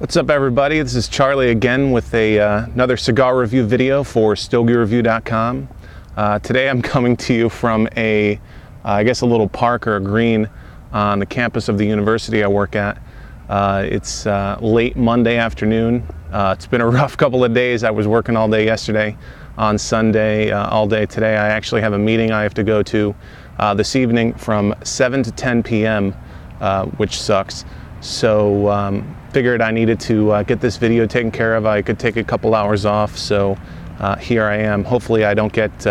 What's up, everybody? This is Charlie again with another cigar review video for StogieReview.com. Today I'm coming to you from I guess a little park or a green on the campus of the university I work at. It's late Monday afternoon. It's been a rough couple of days. I was working all day yesterday, on Sunday, all day today. I actually have a meeting I have to go to this evening from 7 to 10 p.m., which sucks. So figured I needed to get this video taken care of. I could take a couple hours off, so here I am. Hopefully I don't get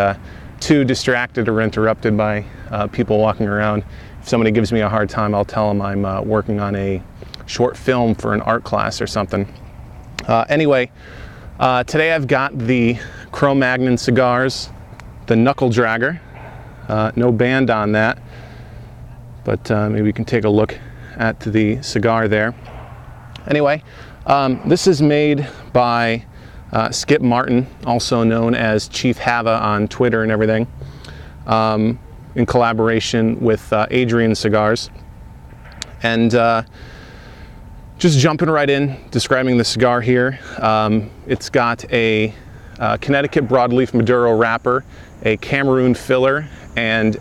too distracted or interrupted by people walking around. If somebody gives me a hard time, I'll tell them I'm working on a short film for an art class or something. Anyway, today I've got the CroMagnon cigars, the Knuckle Dragger. No band on that, but maybe we can take a look at the cigar there. Anyway, this is made by Skip Martin, also known as Chief Hava on Twitter and everything, in collaboration with Adrian Cigars. And just jumping right in, describing the cigar here. It's got a Connecticut broadleaf Maduro wrapper, a Cameroon filler, and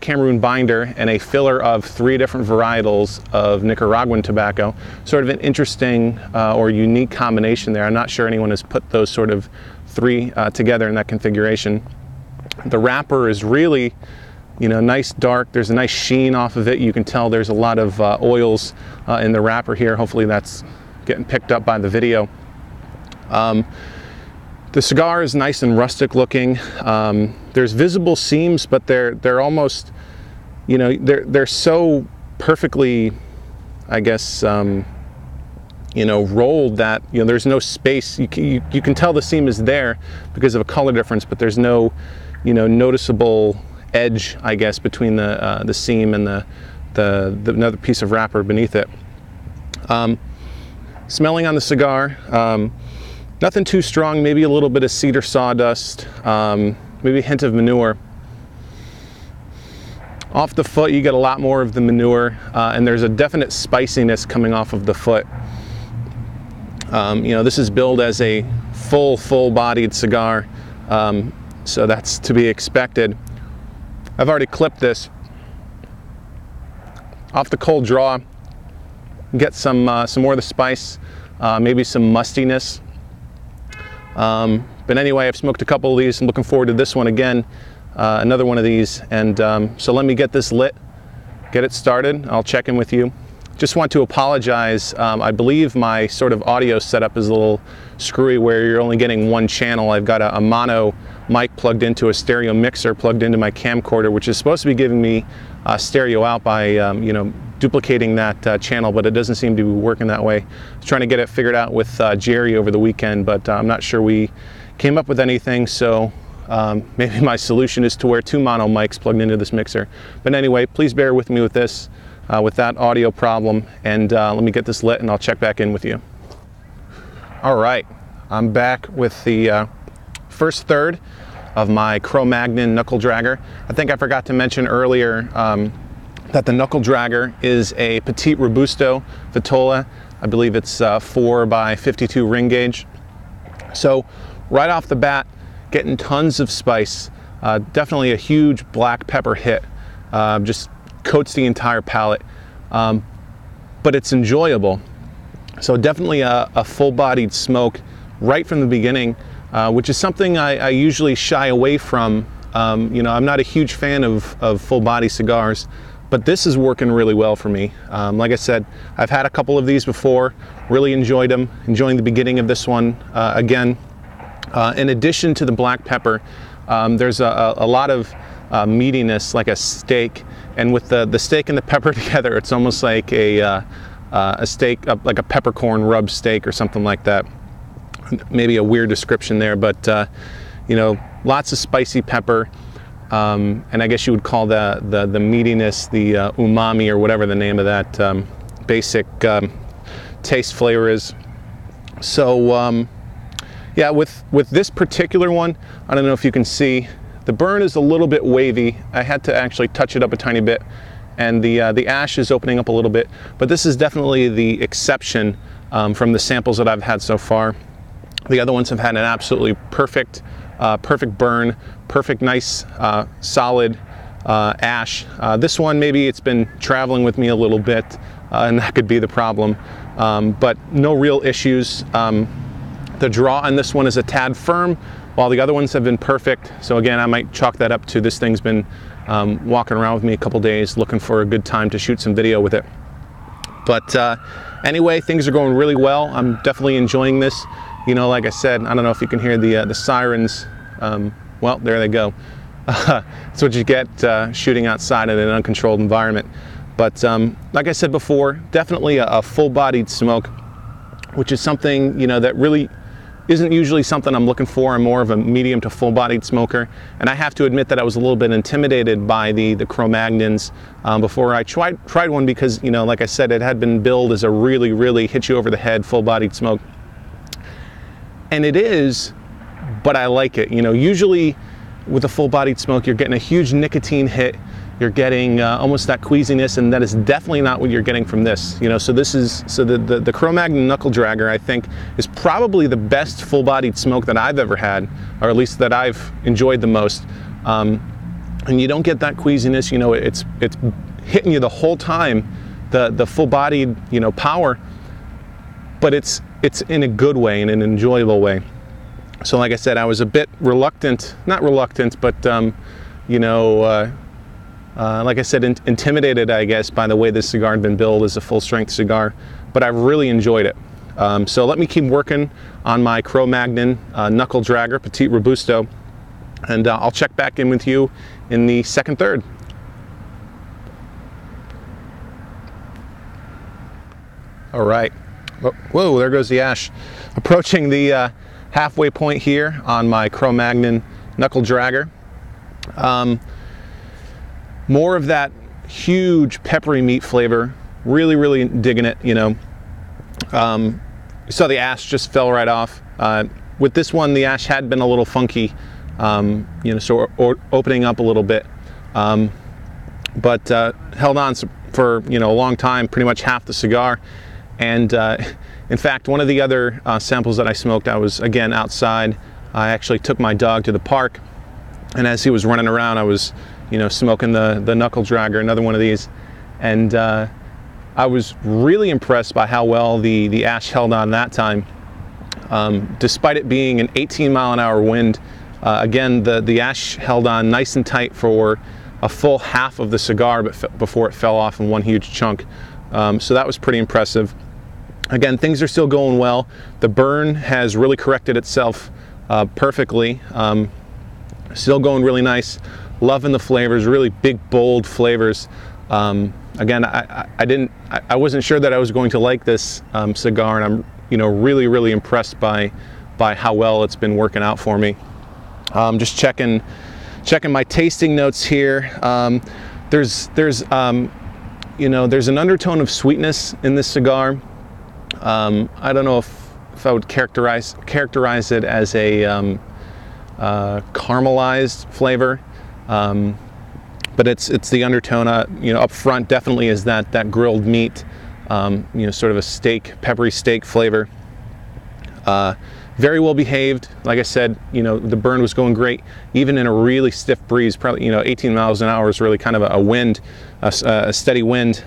Cameroon binder, and a filler of 3 different varietals of Nicaraguan tobacco. Sort of an interesting or unique combination there. I'm not sure anyone has put those sort of 3 together in that configuration. The wrapper is really, nice dark. There's a nice sheen off of it. You can tell there's a lot of oils in the wrapper here. Hopefully that's getting picked up by the video. The cigar is nice and rustic looking. There's visible seams, but they're almost, they're so perfectly, I guess, rolled that there's no space. You can tell the seam is there because of a color difference, but there's no, noticeable edge, I guess, between the seam and the another piece of wrapper beneath it. Smelling on the cigar. Nothing too strong, maybe a little bit of cedar sawdust, maybe a hint of manure. Off the foot, you get a lot more of the manure, and there's a definite spiciness coming off of the foot. This is billed as a full-bodied cigar, so that's to be expected. I've already clipped this. Off the cold draw, get some more of the spice, maybe some mustiness. But anyway, I've smoked a couple of these and looking forward to this one again, another one of these. And so let me get this lit, get it started. I'll check in with you. Just want to apologize. I believe my sort of audio setup is a little screwy where you're only getting one channel. I've got a mono mic plugged into a stereo mixer plugged into my camcorder, which is supposed to be giving me stereo out by duplicating that channel, but it doesn't seem to be working that way. I was trying to get it figured out with Jerry over the weekend, but I'm not sure we came up with anything, so maybe my solution is to wear 2 mono mics plugged into this mixer. But anyway, please bear with me with this, with that audio problem, and let me get this lit and I'll check back in with you. All right, I'm back with the first third of my CroMagnon Knuckle Dragger. I think I forgot to mention earlier that the Knuckle Dragger is a Petite Robusto Vitola. I believe it's 4 by 52 ring gauge. So right off the bat, getting tons of spice. Definitely a huge black pepper hit. Just coats the entire palate. But it's enjoyable. So definitely a full-bodied smoke right from the beginning, which is something I usually shy away from. I'm not a huge fan of full-body cigars, but this is working really well for me. Like I said, I've had a couple of these before, really enjoyed them, enjoying the beginning of this one again. In addition to the black pepper, there's a lot of meatiness, like a steak, and with the steak and the pepper together, it's almost like a steak, like a peppercorn rub steak or something like that. Maybe a weird description there, but lots of spicy pepper. And I guess you would call the meatiness the umami, or whatever the name of that basic taste flavor is. So yeah, with this particular one, I don't know if you can see, the burn is a little bit wavy. I had to actually touch it up a tiny bit, and the ash is opening up a little bit, but this is definitely the exception from the samples that I've had so far. The other ones have had an absolutely perfect burn, perfect, nice, solid ash. This one, maybe it's been traveling with me a little bit, and that could be the problem, but no real issues. The draw on this one is a tad firm, while the other ones have been perfect. So again, I might chalk that up to this thing's been walking around with me a couple days, looking for a good time to shoot some video with it. But anyway, things are going really well. I'm definitely enjoying this. You know, like I said, I don't know if you can hear the sirens. Well, there they go. That's what you get shooting outside in an uncontrolled environment. But like I said before, definitely a full-bodied smoke, which is something, you know, that really isn't usually something I'm looking for. I'm more of a medium to full-bodied smoker, and I have to admit that I was a little bit intimidated by the CroMagnons before I tried one, because, you know, like I said, it had been billed as a really hit you over the head full-bodied smoke, and it is, but I like it. You know, usually with a full-bodied smoke, you're getting a huge nicotine hit. You're getting almost that queasiness, and that is definitely not what you're getting from this. You know, so this is, so the CroMagnon Knuckle Dragger, I think, is probably the best full-bodied smoke that I've ever had, or at least that I've enjoyed the most. And you don't get that queasiness. You know, it's hitting you the whole time, the full-bodied, you know, power, but it's in a good way, in an enjoyable way. So like I said, I was a bit reluctant, not reluctant, but you know, like I said, intimidated, I guess, by the way this cigar had been billed as a full-strength cigar, but I've really enjoyed it. So let me keep working on my CroMagnon Knuckle Dragger Petite Robusto, and I'll check back in with you in the second third. All right. Whoa, there goes the ash. Approaching the halfway point here on my CroMagnon Knuckle Dragger. More of that huge peppery meat flavor. Really digging it, you know. You saw the ash just fell right off. With this one, the ash had been a little funky, you know, so opening up a little bit. But held on for, you know, a long time, pretty much half the cigar. And in fact, one of the other samples that I smoked, I was, again, outside. I actually took my dog to the park, and as he was running around, I was, you know, smoking the Knuckle Dragger, another one of these, and I was really impressed by how well the ash held on that time. Despite it being an 18-mile-an-hour wind, again, the ash held on nice and tight for a full half of the cigar before it fell off in one huge chunk. So that was pretty impressive. Again, things are still going well. The burn has really corrected itself perfectly. Still going really nice. Loving the flavors, really big, bold flavors. Again, I wasn't sure that I was going to like this cigar, and I'm, you know, really impressed by how well it's been working out for me. Just checking my tasting notes here. There's you know, there's an undertone of sweetness in this cigar. I don't know if I would characterize it as a caramelized flavor, but it's the undertone. You know, up front definitely is that grilled meat. You know, sort of a peppery steak flavor. Very well behaved. Like I said, you know, the burn was going great, even in a really stiff breeze. Probably, you know, 18 miles an hour is really kind of a wind, a steady wind.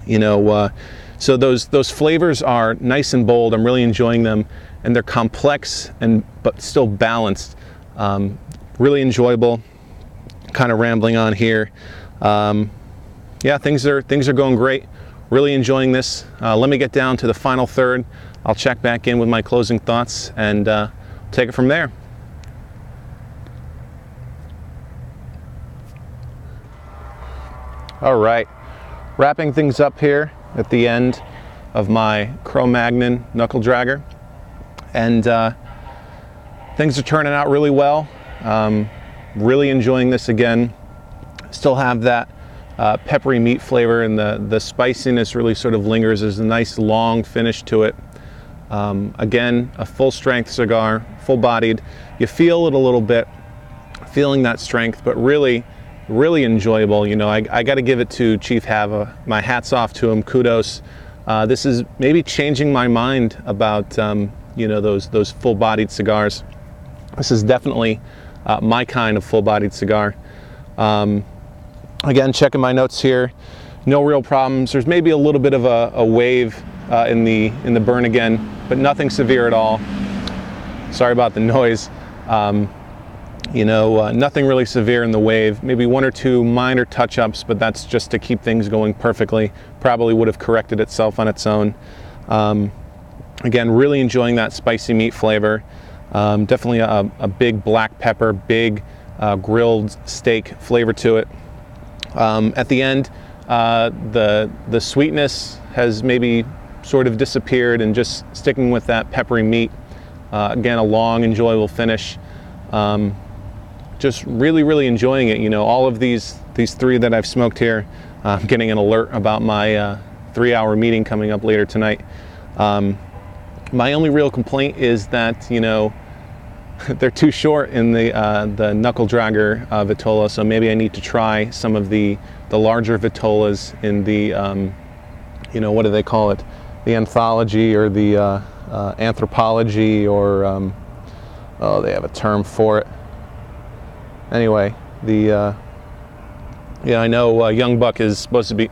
You know, so those flavors are nice and bold. I'm really enjoying them, and they're complex but still balanced. Really enjoyable. Kind of rambling on here. Yeah, things are going great. Really enjoying this. Let me get down to the final third. I'll check back in with my closing thoughts and take it from there. All right, wrapping things up here at the end of my CroMagnon Knuckle Dragger, and things are turning out really well. Really enjoying this again. Still have that peppery meat flavor, and the spiciness really sort of lingers. There's a nice long finish to it. Again, a full strength cigar, full bodied. You feel it a little bit, feeling that strength, but really enjoyable. You know, I got to give it to Chief Hava. My hat's off to him. Kudos. this is maybe changing my mind about you know, those full-bodied cigars. This is definitely my kind of full-bodied cigar. Again, checking my notes here, no real problems. There's maybe a little bit of a wave in the burn again, but nothing severe at all. Sorry about the noise. You know, nothing really severe in the wave. Maybe one or two minor touch-ups, but that's just to keep things going perfectly. Probably would have corrected itself on its own. Again, really enjoying that spicy meat flavor. Definitely a big black pepper, big grilled steak flavor to it. At the end, the sweetness has maybe sort of disappeared, and just sticking with that peppery meat. Again, a long, enjoyable finish. Just really enjoying it. You know, all of these three that I've smoked here, I'm getting an alert about my 3-hour meeting coming up later tonight. My only real complaint is that, you know, they're too short in the Knuckle Dragger vitola, so maybe I need to try some of the larger vitolas in the, you know, what do they call it? The anthology, or the anthropology, or, oh, they have a term for it. Anyway, yeah, I know Young Buck is supposed to be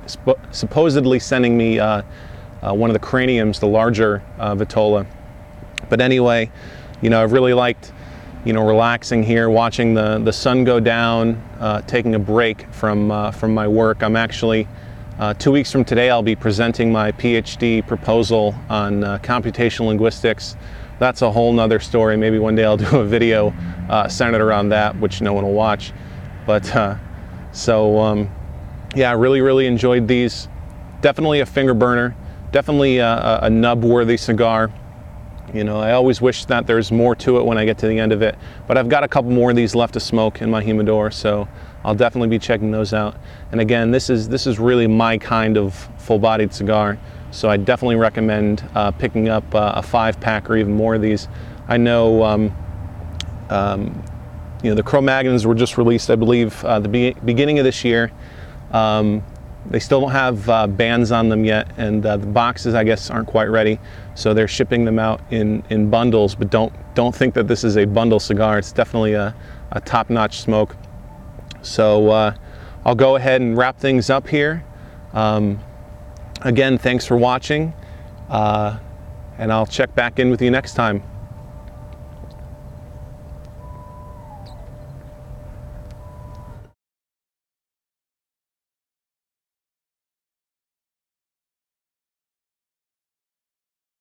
supposedly sending me one of the craniums, the larger vitola. But anyway, you know, I've really liked, you know, relaxing here, watching the sun go down, taking a break from my work. I'm actually 2 weeks from today, I'll be presenting my PhD proposal on computational linguistics. That's a whole nother story. Maybe one day I'll do a video centered around that, which no one will watch. But yeah, I really enjoyed these. Definitely a finger burner. Definitely a nub-worthy cigar. You know, I always wish that there's more to it when I get to the end of it. But I've got a couple more of these left to smoke in my humidor, so I'll definitely be checking those out. And again, this is really my kind of full-bodied cigar. So I definitely recommend picking up a 5-pack or even more of these. I know, you know, the CroMagnons were just released, I believe, the beginning of this year. They still don't have bands on them yet, and the boxes, I guess, aren't quite ready. So they're shipping them out in bundles. But don't think that this is a bundle cigar. It's definitely a top-notch smoke. So I'll go ahead and wrap things up here. Again, thanks for watching, and I'll check back in with you next time.